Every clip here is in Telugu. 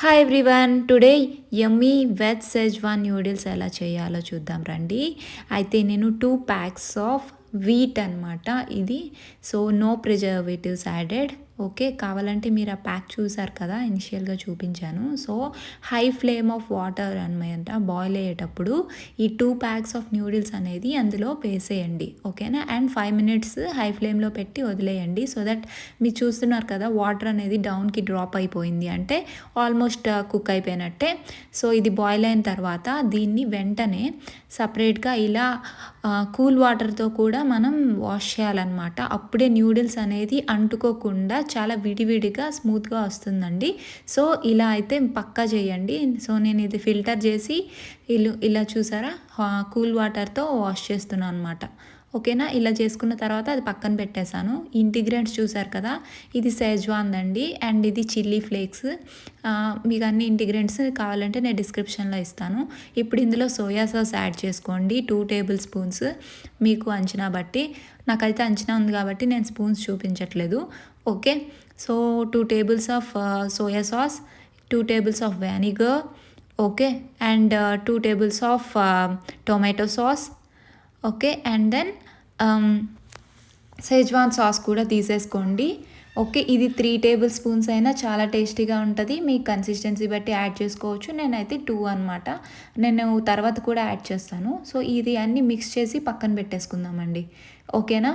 హాయ్ ఎవ్రీవన్, టుడే యమ్మీ వెజ్ సెజ్వాన్ న్యూడిల్స్ ఎలా చేయాలో చూద్దాం రండి. అయితే నేను 2 ప్యాక్స్ ఆఫ్ వీట్ అనమాట ఇది. So no preservatives added. Okay, కావాలంటే మీరు ఆ ప్యాక్ చూసారు కదా, ఇనిషియల్గా చూపించాను. So high flame of water అనమాట బాయిల్ అయ్యేటప్పుడు ఈ 2 ప్యాక్స్ ఆఫ్ న్యూడిల్స్ అనేది అందులో వేసేయండి. ఓకేనా, అండ్ 5 minutes హై ఫ్లేమ్లో పెట్టి వదిలేయండి. సో దట్ మీరు చూస్తున్నారు కదా, వాటర్ అనేది డౌన్కి డ్రాప్ అయిపోయింది అంటే ఆల్మోస్ట్ కుక్ అయిపోయినట్టే. సో ఇది బాయిల్ అయిన తర్వాత దీన్ని వెంటనే సపరేట్గా ఇలా కూల్ వాటర్తో కూడా మనం వాష్ చేయాలన్నమాట. అప్పుడే న్యూడిల్స్ అనేది అంటుకోకుండా చాలా విడివిడిగా స్మూత్గా వస్తుందండి. సో ఇలా అయితే పక్కా చేయండి. సో నేను ఇది ఫిల్టర్ చేసి ఇలా చూసారా, కూల్ వాటర్తో వాష్ చేస్తున్నాను అనమాట. ఓకేనా, ఇలా చేసుకున్న తర్వాత అది పక్కన పెట్టేశాను. ఇంటిగ్రెంట్స్ చూసారు కదా, ఇది సెజ్వాన్ అండి అండ్ ఇది చిల్లీ ఫ్లేక్స్. మీకు అన్ని ఇంటిగ్రెంట్స్ కావాలంటే నేను డిస్క్రిప్షన్లో ఇస్తాను. ఇప్పుడు ఇందులో సోయా సాస్ యాడ్ చేసుకోండి, 2 tablespoons మీకు అంచనా బట్టి. నాకైతే అంచనా ఉంది కాబట్టి నేను స్పూన్స్ చూపించట్లేదు. Okay, so 2 tables of soya sauce, 2 tables of vinegar, okay, and 2 tables of tomato sauce. Okay, and then schezwan sauce కూడా తీసేసుకోండి. ఓకే, ఇది 3 tablespoons అయినా చాలా టేస్టీగా ఉంటుంది. మీ కన్సిస్టెన్సీ బట్టి యాడ్ చేసుకోవచ్చు. నేనైతే 2 అనమాట. నేను తర్వాత కూడా యాడ్ చేస్తాను. సో ఇది అన్నీ మిక్స్ చేసి పక్కన పెట్టేసుకుందామండి. ఓకేనా,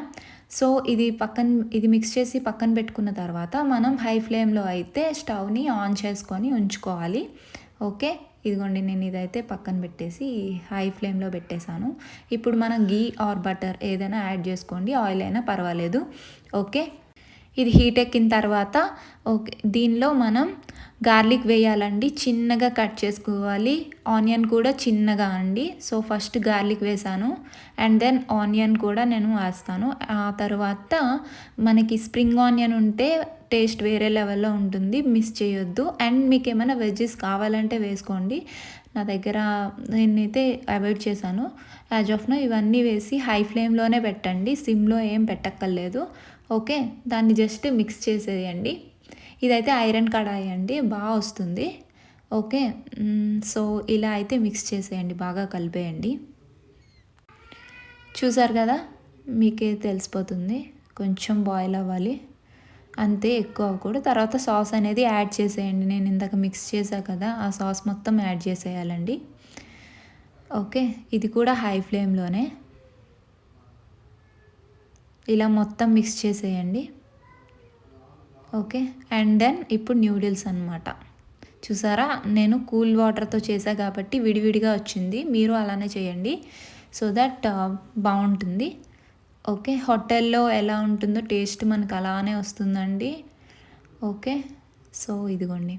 సో ఇది మిక్స్ చేసి పక్కన పెట్టుకున్న తర్వాత మనం హై ఫ్లేమ్లో అయితే స్టవ్ని ఆన్ చేసుకొని ఉంచుకోవాలి. ఓకే, ఇదిగోండి నేను ఇదైతే పక్కన పెట్టేసి హై ఫ్లేమ్లో పెట్టేశాను. ఇప్పుడు మనం గీ ఆర్ బటర్ ఏదైనా యాడ్ చేసుకోండి, ఆయిల్ అయినా పర్వాలేదు. ఓకే, ఇది హీట్ ఎక్కిన తర్వాత ఓకే దీనిలో మనం గార్లిక్ వేయాలండి. చిన్నగా కట్ చేసుకోవాలి. ఆనియన్ కూడా చిన్నగా అండి. సో ఫస్ట్ గార్లిక్ వేసాను అండ్ దెన్ ఆనియన్ కూడా నేను వేస్తాను. ఆ తర్వాత మనకి స్ప్రింగ్ ఆనియన్ ఉంటే టేస్ట్ వేరే లెవెల్లో ఉంటుంది, మిస్ చేయొద్దు. అండ్ మీకు ఏమైనా వెజ్జెస్ కావాలంటే వేసుకోండి. నా దగ్గర నేనైతే అవాయిడ్ చేశాను. యాజ్ ఆఫ్ నో ఇవన్నీ వేసి హై ఫ్లేమ్లోనే పెట్టండి, సిమ్లో ఏం పెట్టక్కర్లేదు. ఓకే, దాన్ని జస్ట్ మిక్స్ చేసేయండి. ఇదైతే ఐరన్ కడాయి అండి, బాగా వస్తుంది. ఓకే, సో ఇలా అయితే మిక్స్ చేసేయండి, బాగా కలిపేయండి. చూసారు కదా, మీకే తెలిసిపోతుంది. కొంచెం బాయిల్ అవ్వాలి అంతే, ఎక్కువ అవ్వకూడదు. తర్వాత సాస్ అనేది యాడ్ చేసేయండి. నేను ఇందాక మిక్స్ చేశా కదా, ఆ సాస్ మొత్తం యాడ్ చేసేయాలండి. ఓకే, ఇది కూడా హై ఫ్లేమ్లోనే ఇలా మొత్తం మిక్స్ చేసేయండి. ఓకే, అండ్ దెన్ ఇప్పుడు న్యూడిల్స్ అనమాట. చూసారా, నేను కూల్ వాటర్తో చేసా కాబట్టి విడివిడిగా వచ్చింది. మీరు అలానే చేయండి సో దట్ బాగుంటుంది. ఓకే, హోటల్లో ఎలా ఉంటుందో టేస్ట్ మనకు అలానే వస్తుందండి. ఓకే, సో ఇదిగోండి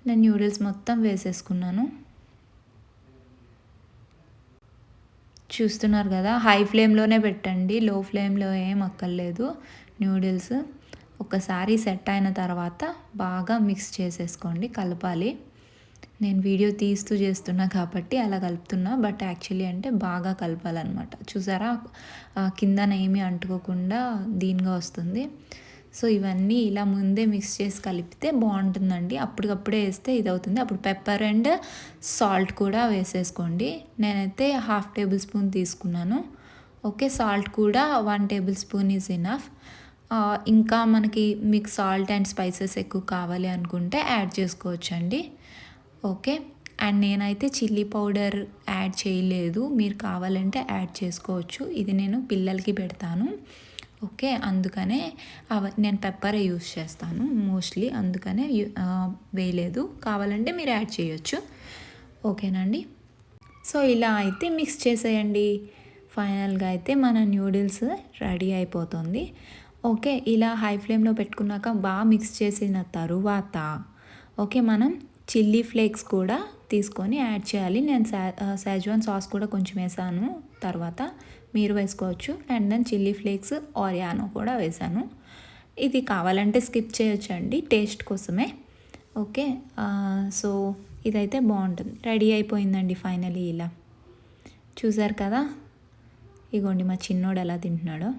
నేను న్యూడిల్స్ మొత్తం వేసేసుకున్నాను. చూస్తున్నారు కదా, హై ఫ్లేమ్లోనే పెట్టండి, లో ఫ్లేమ్లో ఏం అక్కర్లేదు. న్యూడిల్స్ ఒకసారి సెట్ అయిన తర్వాత బాగా మిక్స్ చేసేసుకోండి, కలపాలి. నేను వీడియో తీస్తూ చేస్తున్నా కాబట్టి అలా కలుపుతున్నా, బట్ యాక్చువల్లీ అంటే బాగా కలపాలన్నమాట. చూసారా, కిందన ఏమీ అంటుకోకుండా దీనిగా వస్తుంది. సో ఇవన్నీ ఇలా ముందే మిక్స్ చేసి కలిపితే బాగుంటుందండి. అప్పటికప్పుడే వేస్తే ఇది అవుతుంది. అప్పుడు పెప్పర్ అండ్ సాల్ట్ కూడా వేసేసుకోండి. నేనైతే 1/2 tablespoon తీసుకున్నాను. ఓకే, సాల్ట్ కూడా 1 tablespoon ఈజ్ ఇనఫ్. ఇంకా మీకు సాల్ట్ అండ్ స్పైసెస్ ఎక్కువ కావాలి అనుకుంటే యాడ్ చేసుకోవచ్చండి. ఓకే, అండ్ నేనైతే చిల్లీ పౌడర్ యాడ్ చేయలేదు, మీరు కావాలంటే యాడ్ చేసుకోవచ్చు. ఇది నేను పిల్లలకి పెడతాను. ఓకే, అందుకనే నేను పెప్పరే యూస్ చేస్తాను మోస్ట్లీ, అందుకనే వేయలేదు. కావాలంటే మీరు యాడ్ చేయొచ్చు. ఓకేనండి, సో ఇలా అయితే మిక్స్ చేసేయండి. ఫైనల్గా అయితే మన న్యూడిల్స్ రెడీ అయిపోతుంది. ఓకే, ఇలా హై ఫ్లేమ్లో పెట్టుకున్నాక బాగా మిక్స్ చేసిన తరువాత ఓకే మనం చిల్లీ ఫ్లేక్స్ కూడా తీసుకొని యాడ్ చేయాలి. నేను సెజ్వాన్ సాస్ కూడా కొంచెం వేసాను, తర్వాత మీరు వేసుకోవచ్చు. అండ్ దెన్ చిల్లీ ఫ్లేక్స్, ఆరియానో కూడా వేసాను. ఇది కావాలంటే స్కిప్ చేయొచ్చండి, టేస్ట్ కోసమే. ఓకే, సో ఇదైతే బాగుంటుంది. రెడీ అయిపోయిందండి ఫైనలీ. ఇలా చూసారు కదా, ఇగోండి మా చిన్నోడు ఎలా తింటున్నాడో.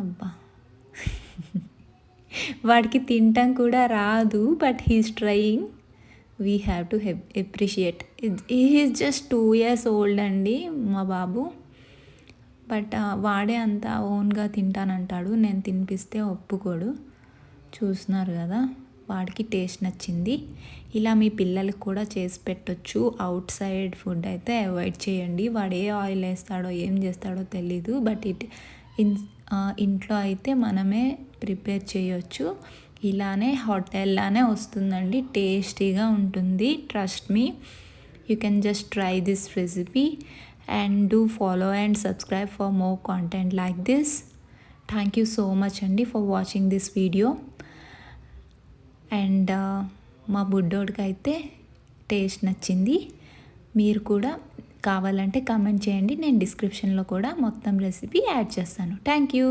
అబ్బా వాడికి తినటం కూడా రాదు, but he's trying. We have to appreciate. Is just 2 years old అండి మా బాబు. బట్ వాడే అంత ఓన్గా తింటానంటాడు, నేను తినిపిస్తే ఒప్పుకోడు. చూస్తున్నారు కదా, వాడికి టేస్ట్ నచ్చింది. ఇలా మీ పిల్లలకు కూడా చేసి పెట్టొచ్చు. అవుట్ సైడ్ ఫుడ్ అయితే అవాయిడ్ చేయండి. వాడు ఏ ఆయిల్ వేస్తాడో ఏం చేస్తాడో తెలీదు, బట్ ఇంట్లో అయితే మనమే ప్రిపేర్ చేయొచ్చు. ఇలానే హోటల్లానే వస్తుందండి, టేస్టీగా ఉంటుంది. Trust me, you can just try this recipe and do follow and subscribe for more content like this. Thank you so much అండి for watching this video. And మా బుడ్డోడికి అయితే టేస్ట్ నచ్చింది. మీరు కూడా కావాలంటే కామెంట్ చేయండి, నేను డిస్క్రిప్షన్లో కూడా మొత్తం రెసిపీ యాడ్ చేస్తాను. Thank you.